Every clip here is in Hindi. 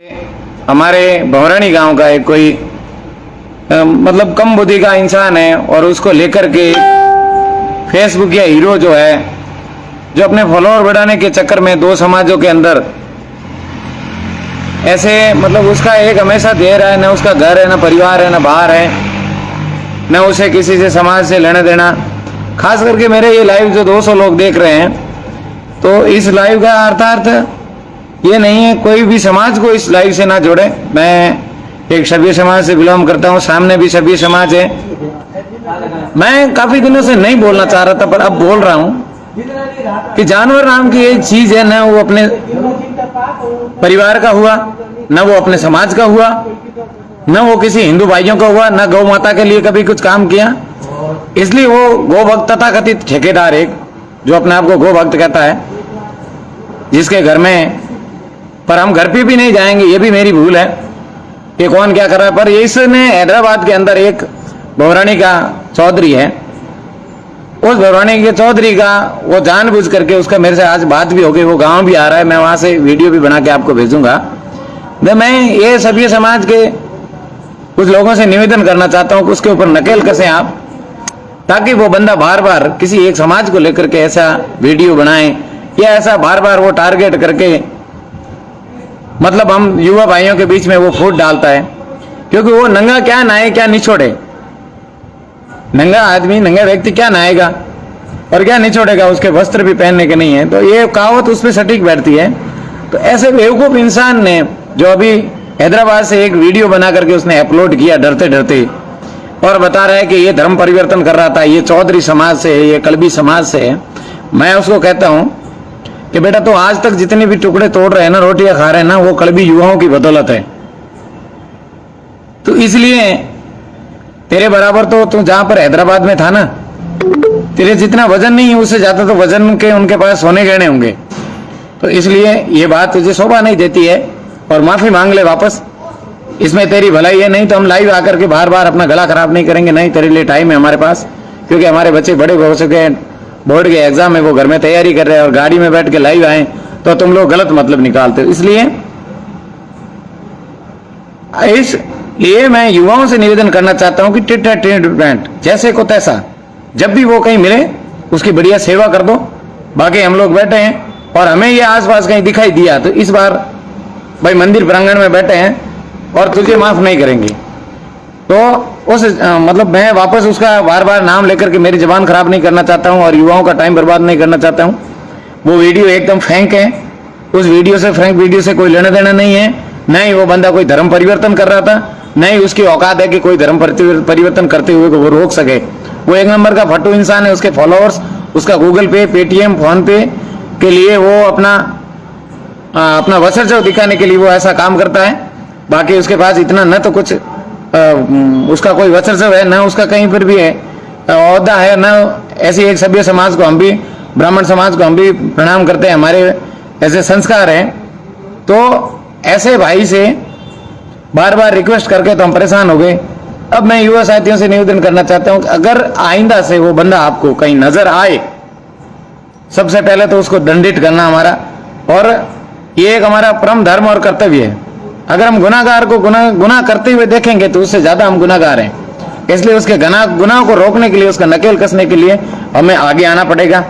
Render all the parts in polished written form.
हमारे भवरानी गांव का एक कोई मतलब कम बुद्धि का इंसान है और उसको लेकर के फेसबुक या हीरो जो है, जो अपने फॉलोअर बढ़ाने के चक्कर में दो समाजों के अंदर ऐसे मतलब उसका एक हमेशा दे रहा है, ना उसका घर है, ना परिवार है, ना बाहर है, न उसे किसी से समाज से लेना देना। खास करके मेरे ये लाइव जो 200 लोग देख रहे हैं, तो इस लाइव का अर्थार्थ ये नहीं है कोई भी समाज को इस लाइव से ना जोड़े। मैं एक सभ्य समाज से बिलोंग करता हूँ, सामने भी सभ्य समाज है। मैं काफी दिनों से नहीं बोलना चाह रहा था, पर अब बोल रहा हूँ कि जानवर नाम की एक चीज है, ना वो अपने परिवार का हुआ, ना वो अपने समाज का हुआ, न वो किसी हिंदू भाइयों का हुआ, न गौ माता के लिए कभी कुछ काम किया। इसलिए वो गोभक्त तथाकथित ठेकेदार, एक जो अपने आप को गोभक्त कहता है, जिसके घर में, पर हम घर पे भी नहीं जाएंगे, ये भी मेरी भूल है कि कौन क्या कर रहा है। पर इसने हैदराबाद के अंदर एक भवरानी का चौधरी है, उस भवरानी के चौधरी का वो जानबूझ करके, उसका मेरे से आज बात भी हो गई, वो गांव भी आ रहा है, मैं वहां से वीडियो भी बना के आपको भेजूंगा। मैं ये सभ्य समाज के कुछ लोगों से निवेदन करना चाहता हूं कि उसके ऊपर नकेल कसें आप, ताकि वो बंदा बार बार किसी एक समाज को लेकर के ऐसा वीडियो बनाए या ऐसा बार बार वो टारगेट करके मतलब हम युवा भाइयों के बीच में वो फूट डालता है। क्योंकि वो नंगा क्या नहाए क्या निछोड़े, नंगा आदमी, नंगा व्यक्ति क्या नहाएगा और क्या निछोड़ेगा, उसके वस्त्र भी पहनने के नहीं है। तो ये कहावत उस पर सटीक बैठती है। तो ऐसे बेवकूफ इंसान ने जो अभी हैदराबाद से एक वीडियो बना करके उसने अपलोड किया डरते डरते, और बता रहा है कि ये धर्म परिवर्तन कर रहा था, ये चौधरी समाज से है, ये कलबी समाज से है। मैं उसको कहता हूं कि बेटा, तो आज तक जितने भी टुकड़े तोड़ रहे हैं ना, रोटियां खा रहे हैं ना, वो कलबी युवाओं की बदौलत है। तो इसलिए तेरे बराबर तो तू जहां पर हैदराबाद में था ना, तेरे जितना वजन नहीं है उससे ज्यादा तो वजन के उनके पास सोने गहने होंगे। तो इसलिए ये बात तुझे शोभा नहीं देती है और माफी मांग ले वापस, इसमें तेरी भलाई है। नहीं तो हम लाइव आकर के बार बार अपना गला खराब नहीं करेंगे। नहीं, तेरे लिए टाइम है हमारे पास, क्योंकि हमारे बच्चे बड़े हो चुके हैं, बोर्ड के एग्जाम है, वो घर में तैयारी कर रहे हैं और गाड़ी में बैठ के लाइव आए तो तुम लोग गलत मतलब निकालते हो। इसलिए मैं युवाओं से निवेदन करना चाहता हूं कि टिट जैसे को तैसा, जब भी वो कहीं मिले उसकी बढ़िया सेवा कर दो। बाकी हम लोग बैठे हैं और हमें ये आसपास कहीं दिखाई दिया तो इस बार भाई मंदिर प्रांगण में बैठे हैं और तुझे माफ नहीं करेंगे। तो उस मतलब मैं वापस उसका बार बार नाम लेकर के मेरी जबान खराब नहीं करना चाहता हूं और युवाओं का टाइम बर्बाद नहीं करना चाहता हूं। वो वीडियो एकदम फ्रैंक है, उस वीडियो से, फ्रैंक वीडियो से कोई लेना देना नहीं है। न ही वो बंदा कोई धर्म परिवर्तन कर रहा था, न ही उसकी औकात है कि कोई धर्म परिवर्तन करते हुए को वो रोक सके। वो एक नंबर का फट्टू इंसान है। उसके फॉलोअर्स, उसका गूगल पे, पेटीएम, फोन पे के लिए वो अपना वर्चस्व दिखाने के लिए वो ऐसा काम करता है। बाकी उसके पास इतना न तो कुछ उसका कोई वर्चस्व है, न उसका कहीं पर भी है ओहदा है, न ऐसी एक सभ्य समाज को हम भी, ब्राह्मण समाज को हम भी प्रणाम करते हैं, हमारे ऐसे संस्कार हैं। तो ऐसे भाई से बार बार रिक्वेस्ट करके तो हम परेशान हो गए। अब मैं युवा साथियों से निवेदन करना चाहता हूं कि अगर आइंदा से वो बंदा आपको कहीं नजर आए, सबसे पहले तो उसको दंडित करना हमारा, और ये एक हमारा परम धर्म और कर्तव्य है। अगर हम गुनाहगार को गुनाह करते हुए देखेंगे तो उससे ज्यादा हम गुनाहगार हैं। इसलिए उसके गुनाह को रोकने के लिए, उसका नकेल कसने के लिए हमें आगे आना पड़ेगा।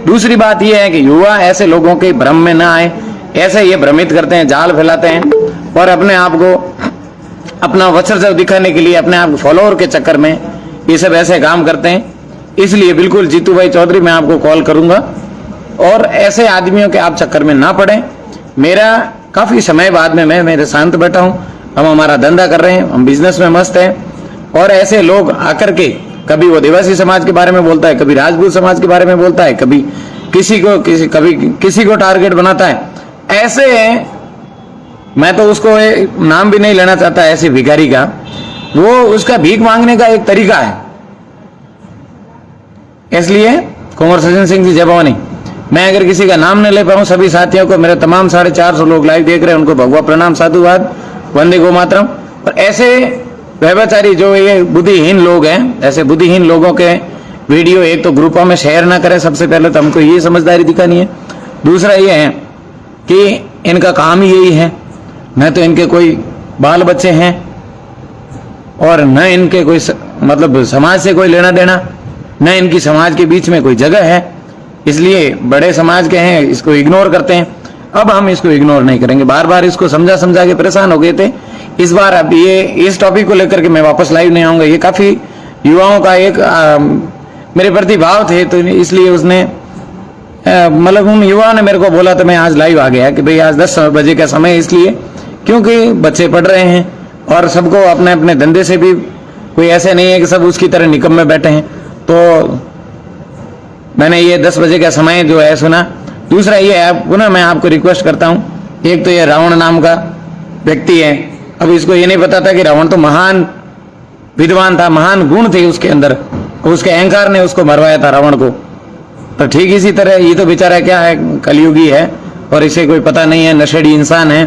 दूसरी बात यह है कि युवा ऐसे लोगों के भ्रम में ना आए, ऐसे ये भ्रमित करते हैं, जाल फैलाते हैं और अपने आप को, अपना वर्चस्व दिखाने के लिए, अपने आप फॉलोअर के चक्कर में ये सब ऐसे काम करते हैं। इसलिए बिल्कुल जीतू भाई चौधरी, मैं आपको कॉल करूंगा और ऐसे आदमियों के आप चक्कर में ना पड़े। मेरा काफी समय बाद में मैं मेरे शांत बैठा हूं, हम हमारा धंधा कर रहे हैं, हम बिजनेस में मस्त हैं। और ऐसे लोग आकर के कभी वो देवासी समाज के बारे में बोलता है, कभी राजपूत समाज के बारे में बोलता है, कभी किसी को टारगेट बनाता है। ऐसे मैं तो उसको नाम भी नहीं लेना चाहता ऐसे भिखारी का, वो उसका भीख मांगने का एक तरीका है। इसलिए कुंवर सज्जन सिंह जी, जय भवानी। मैं अगर किसी का नाम न ले पाऊं, सभी साथियों को, मेरे तमाम 450 लोग लाइव देख रहे हैं, उनको भगवा प्रणाम, साधुवाद, वंदे गो मातरम। और ऐसे व्यभिचारी जो ये बुद्धिहीन लोग हैं, ऐसे बुद्धिहीन लोगों के वीडियो एक तो ग्रुपों में शेयर ना करें। सबसे पहले तो हमको ये समझदारी दिखानी है। दूसरा ये है कि इनका काम ही यही है न तो इनके कोई बाल बच्चे हैं और न इनके कोई मतलब समाज से कोई लेना देना, न इनकी समाज के बीच में कोई जगह है, इसलिए बड़े समाज के हैं, इसको इग्नोर करते हैं। अब हम इसको इग्नोर नहीं करेंगे। बार बार इसको समझा समझा के परेशान हो गए थे। इस बार अब ये इस टॉपिक को लेकर के मैं वापस लाइव नहीं आऊंगा। ये काफी युवाओं का एक मेरे प्रति भाव थे, तो इसलिए उसने मतलब उन युवाओं ने मेरे को बोला, तो मैं आज लाइव आ गया कि भाई आज 10 बजे का समय, इसलिए क्योंकि बच्चे पढ़ रहे हैं और सबको अपने अपने धंधे से भी कोई ऐसे नहीं है कि सब उसकी तरह निकम में बैठे हैं। तो मैंने ये 10 बजे का समय जो है सुना। दूसरा ये है, पुनः मैं आपको रिक्वेस्ट करता हूं, एक तो ये रावण नाम का व्यक्ति है। अब इसको ये नहीं पता था कि रावण तो महान विद्वान था, महान गुण थे उसके अंदर, उसके अहंकार ने उसको मरवाया था रावण को। तो ठीक इसी तरह ये तो बेचारा क्या है, कलयुगी है और इसे कोई पता नहीं है, नशेड़ी इंसान है।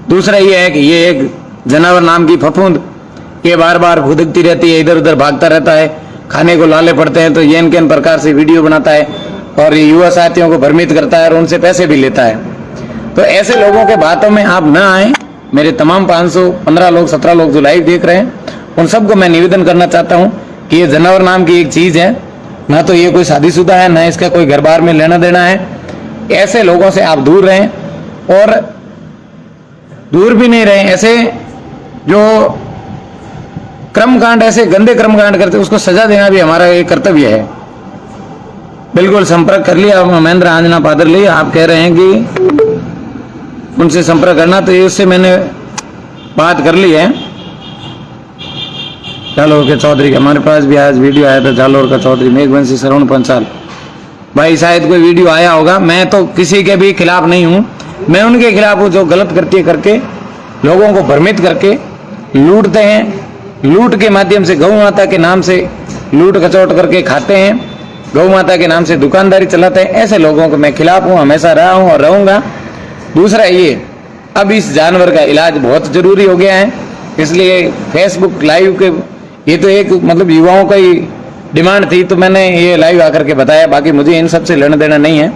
दूसरा ये है कि ये एक जनावर नाम की फफूंद, ये बार बार भुदकती रहती है, इधर उधर भागता रहता है, खाने को लाले पड़ते हैं तो ये इनके प्रकार से वीडियो बनाता है और ये युवा साथियों को भ्रमित करता है और उनसे पैसे भी लेता है। तो ऐसे लोगों के बातों में आप न आए। मेरे तमाम 515 लोग 17 लोग जो लाइव देख रहे हैं, उन सबको मैं निवेदन करना चाहता हूं कि ये जनावर नाम की एक चीज है, ना तो ये कोई शादीशुदा है, ना इसका कोई घर बार में लेना देना है। ऐसे लोगों से आप दूर रहें और दूर भी नहीं रहें। ऐसे जो कर्मकांड, ऐसे गंदे कर्मकांड करते, उसको सजा देना भी हमारा एक कर्तव्य है। बिल्कुल संपर्क कर लिया महेंद्र आंजना पादरली, आप कह रहे हैं कि उनसे संपर्क करना, तो उससे मैंने बात कर ली है। जालोर के चौधरी का हमारे पास भी आज वीडियो आया था, जालोर का चौधरी मेघवंशी श्रवण पंचाल भाई, शायद कोई वीडियो आया होगा। मैं तो किसी के भी खिलाफ नहीं हूं, मैं उनके खिलाफ हूं जो गलत कृत्य करके लोगों को भ्रमित करके लूटते हैं, लूट के माध्यम से गौ माता के नाम से लूट खचोट करके खाते हैं, गौ माता के नाम से दुकानदारी चलाते हैं। ऐसे लोगों को मैं खिलाफ हूं, हमेशा रहा हूं और रहूंगा। दूसरा ये, अब इस जानवर का इलाज बहुत जरूरी हो गया है, इसलिए फेसबुक लाइव के ये तो एक मतलब युवाओं का ही डिमांड थी, तो मैंने ये लाइव आकर के बताया। बाकी मुझे इन सब से लेना देना नहीं है,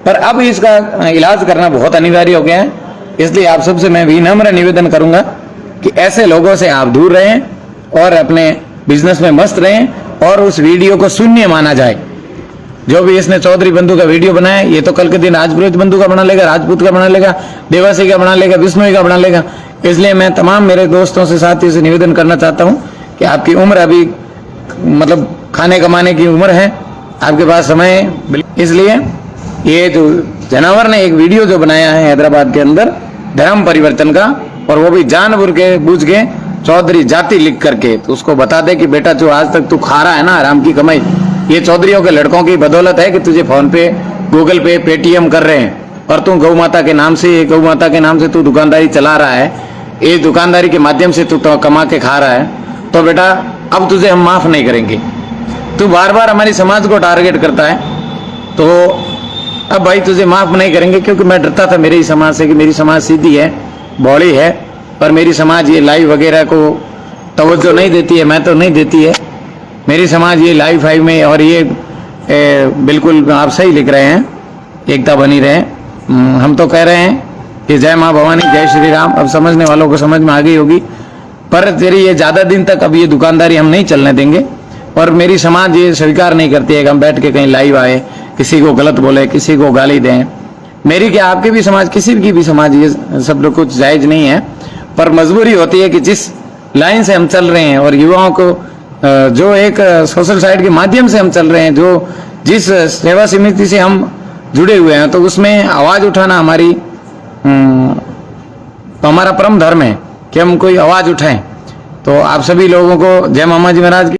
पर अब इसका इलाज करना बहुत अनिवार्य हो गया है। इसलिए आप सबसे मैं विनम्र निवेदन करूंगा कि ऐसे लोगों से आप दूर रहें और अपने बिजनेस में मस्त रहें और उस वीडियो को शून्य माना जाए। जो भी इसने चौधरी बंधु का वीडियो बनाया, ये तो कल के दिन राजपुरोहित बंधु का बना लेगा, राजपूत का बना लेगा, देवासी का बना लेगा, विष्णुई का बना लेगा। इसलिए मैं तमाम मेरे दोस्तों से, साथियों से निवेदन करना चाहता हूं कि आपकी उम्र अभी मतलब खाने कमाने की उम्र है, आपके पास समय है। इसलिए ये जो जानवर ने एक वीडियो जो बनाया है हैदराबाद के अंदर धर्म परिवर्तन का, और वो भी जानबूझ के बूझ के चौधरी जाति लिख करके, तो उसको बता दे कि बेटा जो आज तक तू खा रहा है ना आराम की कमाई, ये चौधरियों के लड़कों की बदौलत है कि तुझे फोन पे, गूगल पे, पेटीएम कर रहे हैं और तू गौ माता के नाम से तू दुकानदारी चला रहा है, इस दुकानदारी के माध्यम से तू तो कमा के खा रहा है। तो बेटा अब तुझे हम माफ नहीं करेंगे। तू बार बार हमारी समाज को टारगेट करता है, तो अब भाई तुझे माफ नहीं करेंगे, क्योंकि मैं डरता था मेरे ही समाज से कि मेरी समाज सीधी है, बौड़ी है, पर मेरी समाज ये लाइव वगैरह को तवज्जो नहीं देती है। मैं तो नहीं देती है मेरी समाज ये लाइव फाइव में, और ये बिल्कुल आप सही लिख रहे हैं, एकता बनी रहे। हम तो कह रहे हैं कि जय माँ भवानी, जय श्री राम। अब समझने वालों को समझ में आ गई होगी, पर तेरी ये ज्यादा दिन तक अब ये दुकानदारी हम नहीं चलने देंगे। और मेरी समाज ये स्वीकार नहीं करती है कि हम बैठ के कहीं लाइव आए, किसी को गलत बोले, किसी को गाली दें। मेरी क्या, आपके भी समाज, किसी की भी समाज, ये सब लोग कुछ जायज नहीं है, पर मजबूरी होती है कि जिस लाइन से हम चल रहे हैं और युवाओं को जो एक सोशल साइट के माध्यम से हम चल रहे हैं, जो जिस सेवा समिति से हम जुड़े हुए हैं, तो उसमें आवाज उठाना हमारी तो हमारा परम धर्म है कि हम कोई आवाज उठाएं। तो आप सभी लोगों को जय मामा जी महाराज की।